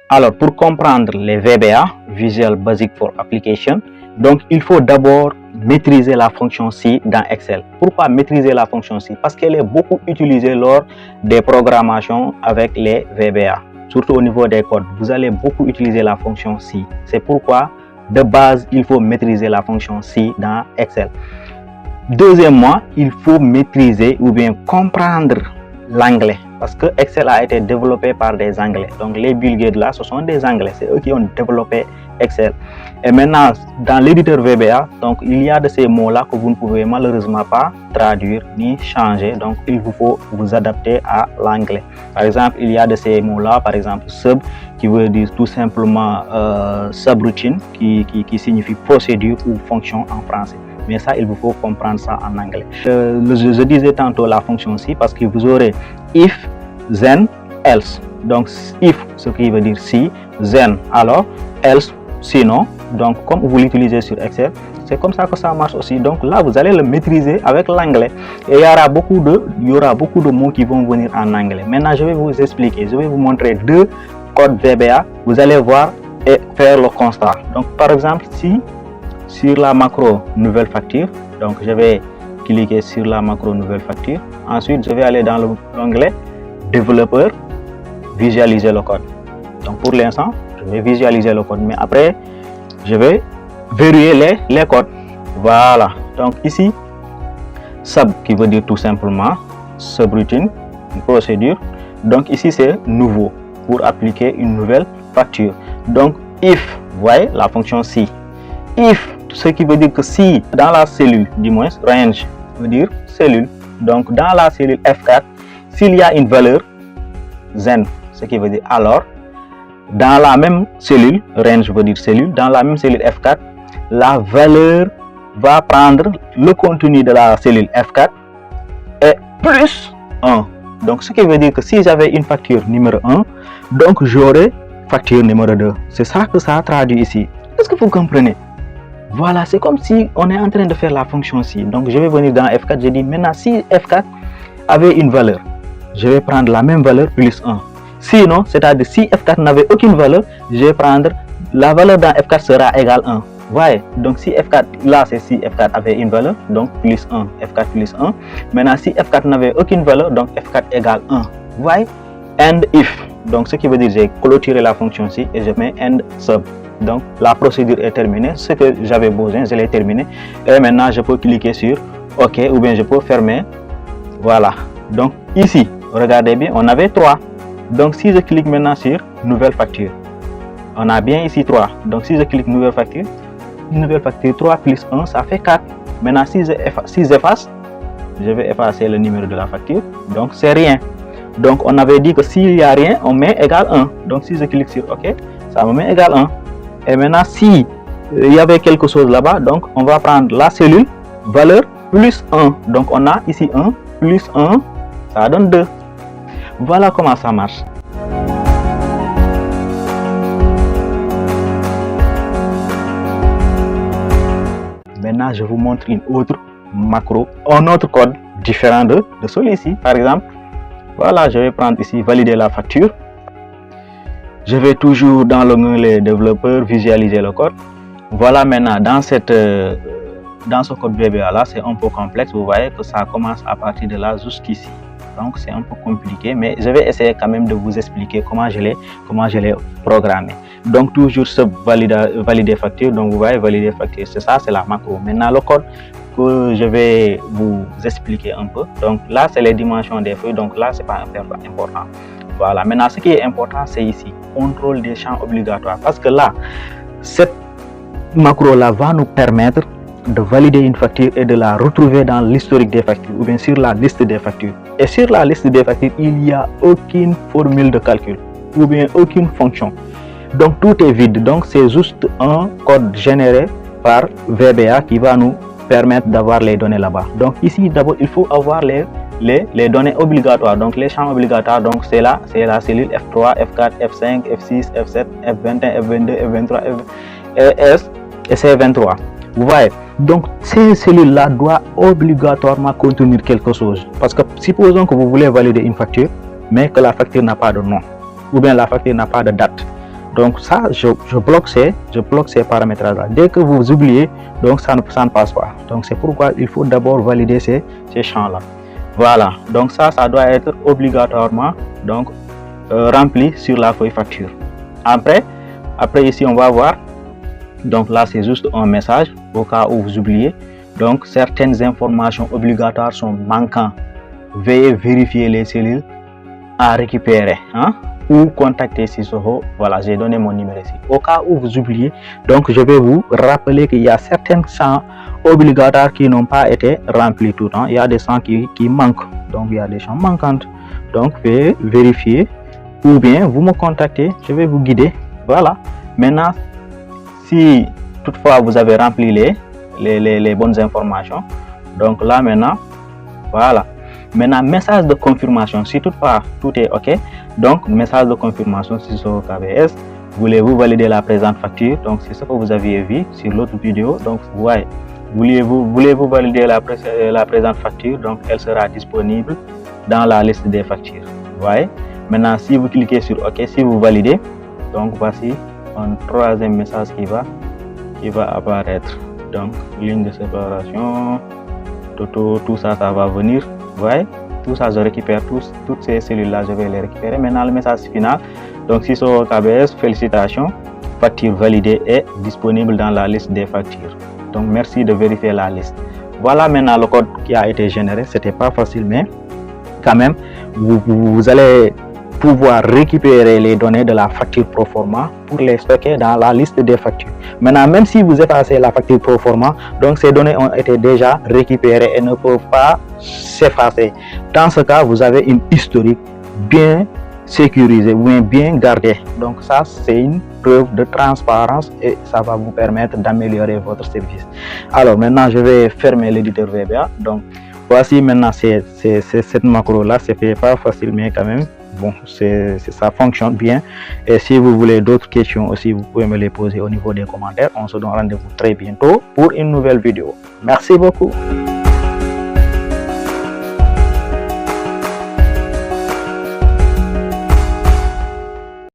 Alors, pour comprendre les VBA, Visual Basic for Application, donc il faut d'abord maîtriser la fonction si dans Excel. Pourquoi maîtriser la fonction si? Parce qu'elle est beaucoup utilisée lors des programmations avec les VBA. Surtout au niveau des codes, vous allez beaucoup utiliser la fonction si. C'est pourquoi, de base, il faut maîtriser la fonction si dans Excel. Deuxièmement, il faut maîtriser ou bien comprendre l'anglais. Parce que Excel a été développé par des Anglais. Donc les Bill Gates là, ce sont des Anglais. C'est eux qui ont développé Excel. Et maintenant, dans l'éditeur VBA, donc il y a de ces mots-là que vous ne pouvez malheureusement pas traduire ni changer. Donc il vous faut vous adapter à l'anglais. Par exemple, il y a de ces mots-là, par exemple sub, qui veut dire tout simplement subroutine, qui signifie procédure ou fonction en français. Mais ça, il vous faut comprendre ça en anglais. Je disais tantôt la fonction si parce que vous aurez if, then, else. Donc if, ce qui veut dire si, then, alors, else, sinon. Donc comme vous l'utilisez sur Excel, c'est comme ça que ça marche aussi. Donc là, vous allez le maîtriser avec l'anglais. Et il y aura beaucoup de mots qui vont venir en anglais. Maintenant, je vais vous expliquer. Je vais vous montrer deux codes VBA. Vous allez voir et faire le constat. Donc par exemple, si sur la macro nouvelle facture, donc je vais cliquer sur la macro nouvelle facture. Ensuite, je vais aller dans l'onglet développeur, visualiser le code. Donc pour l'instant, je vais visualiser le code, mais après, je vais verrouiller les codes. Voilà. Donc ici, sub qui veut dire tout simplement subroutine, une procédure. Donc ici, c'est nouveau pour appliquer une nouvelle facture. Donc if, vous voyez la fonction si. If, ce qui veut dire que si dans la cellule, du moins range veut dire cellule, donc dans la cellule F4, s'il y a une valeur then, ce qui veut dire alors, dans la même cellule, range veut dire cellule, dans la même cellule F4, la valeur va prendre le contenu de la cellule F4 et plus 1. Donc ce qui veut dire que si j'avais une facture numéro 1, donc j'aurai facture numéro 2. C'est ça que ça traduit ici. Est-ce que vous comprenez? Voilà, c'est comme si on est en train de faire la fonction si. Donc je vais venir dans F4, je dis maintenant si F4 avait une valeur, je vais prendre la même valeur plus 1. Sinon, c'est-à-dire si F4 n'avait aucune valeur, je vais prendre la valeur dans F4 sera égale 1. Voyez, donc si F4, là c'est si F4 avait une valeur, donc plus 1, F4 plus 1. Maintenant si F4 n'avait aucune valeur, donc F4 égale 1. Voyez, and if, donc ce qui veut dire j'ai clôturé la fonction si et je mets and sub. Donc la procédure est terminée, ce que j'avais besoin, je l'ai terminé. Et maintenant je peux cliquer sur OK ou bien je peux fermer. Voilà. Donc ici, regardez bien, on avait 3. Donc si je clique maintenant sur nouvelle facture, on a bien ici 3. Donc si je clique nouvelle facture 3 plus 1, ça fait 4. Maintenant si j'efface, je vais effacer le numéro de la facture. Donc c'est rien. Donc on avait dit que s'il n'y a rien, on met égal 1. Donc si je clique sur OK, ça me met égal 1. Et maintenant, si il y avait quelque chose là-bas, donc on va prendre la cellule, valeur plus 1. Donc on a ici 1 plus 1, ça donne 2. Voilà comment ça marche. Maintenant, je vous montre une autre macro, un autre code différent de celui-ci. Par exemple, voilà, je vais prendre ici valider la facture. Je vais toujours dans l'onglet développeur visualiser le code. Voilà, maintenant dans ce code VBA là, c'est un peu complexe. Vous voyez que ça commence à partir de là jusqu'ici. Donc c'est un peu compliqué, mais je vais essayer quand même de vous expliquer comment je l'ai programmé. Donc toujours ce valider facture. Donc vous voyez valider facture, c'est ça, c'est la macro. Maintenant le code que je vais vous expliquer un peu. Donc là c'est les dimensions des feuilles. Donc là c'est pas important. Voilà, maintenant ce qui est important c'est ici, contrôle des champs obligatoires. Parce que là, cette macro-là va nous permettre de valider une facture et de la retrouver dans l'historique des factures ou bien sur la liste des factures. Et sur la liste des factures, il n'y a aucune formule de calcul ou bien aucune fonction. Donc tout est vide. Donc c'est juste un code généré par VBA qui va nous permettre d'avoir les données là-bas. Donc ici, d'abord, il faut avoir les données obligatoires. Donc les champs obligatoires, donc c'est la cellule F3, F4, F5, F6, F7, F21, F22, F23, F et C23. Vous voyez, donc ces cellules-là doivent obligatoirement contenir quelque chose. Parce que supposons que vous voulez valider une facture, mais que la facture n'a pas de nom, ou bien la facture n'a pas de date. Donc ça, je bloque ces paramètres là. Dès que vous oubliez, donc ça ne passe pas. Donc c'est pourquoi il faut d'abord valider ces champs là. Voilà, donc ça doit être obligatoirement donc rempli sur la feuille facture. Après ici on va voir, donc là c'est juste un message au cas où vous oubliez. Donc certaines informations obligatoires sont manquantes. Veuillez vérifier les cellules à récupérer, hein, ou contacter Sissoko. Voilà, j'ai donné mon numéro ici. Au cas où vous oubliez, donc je vais vous rappeler qu'il y a certains champs obligatoires qui n'ont pas été remplis tout le temps. Il y a des champs qui manquent. Donc il y a des champs manquants. Donc veuillez vérifier, ou bien vous me contactez, je vais vous guider. Voilà. Maintenant, si toutefois vous avez rempli les bonnes informations, donc là maintenant, voilà. Maintenant, message de confirmation, si toutefois tout est OK, donc message de confirmation sur KBS, voulez-vous valider la présente facture? Donc c'est ce que vous aviez vu sur l'autre vidéo. Donc ouais, voulez-vous valider la présente facture? Donc elle sera disponible dans la liste des factures. Ouais. Maintenant, si vous cliquez sur OK, si vous validez, donc voici un troisième message qui va apparaître. Donc ligne de séparation, tout ça va venir. Ouais, tout ça je récupère, toutes ces cellules là je vais les récupérer. Maintenant le message final, donc Sissoko KBS, félicitations, facture validée est disponible dans la liste des factures. Donc merci de vérifier la liste. Voilà maintenant le code qui a été généré. C'était pas facile, mais quand même vous allez pouvoir récupérer les données de la facture proforma pour les stocker dans la liste des factures. Maintenant, même si vous effacez la facture proforma, donc ces données ont été déjà récupérées et ne peuvent pas s'effacer. Dans ce cas, vous avez une historique bien sécurisée ou bien gardée. Donc ça, c'est une preuve de transparence et ça va vous permettre d'améliorer votre service. Alors maintenant, je vais fermer l'éditeur VBA. Donc voici maintenant cette macro là. C'était pas facile, mais quand même bon, ça fonctionne bien. Et si vous voulez d'autres questions aussi, vous pouvez me les poser au niveau des commentaires. On se donne rendez-vous très bientôt pour une nouvelle vidéo. Merci beaucoup.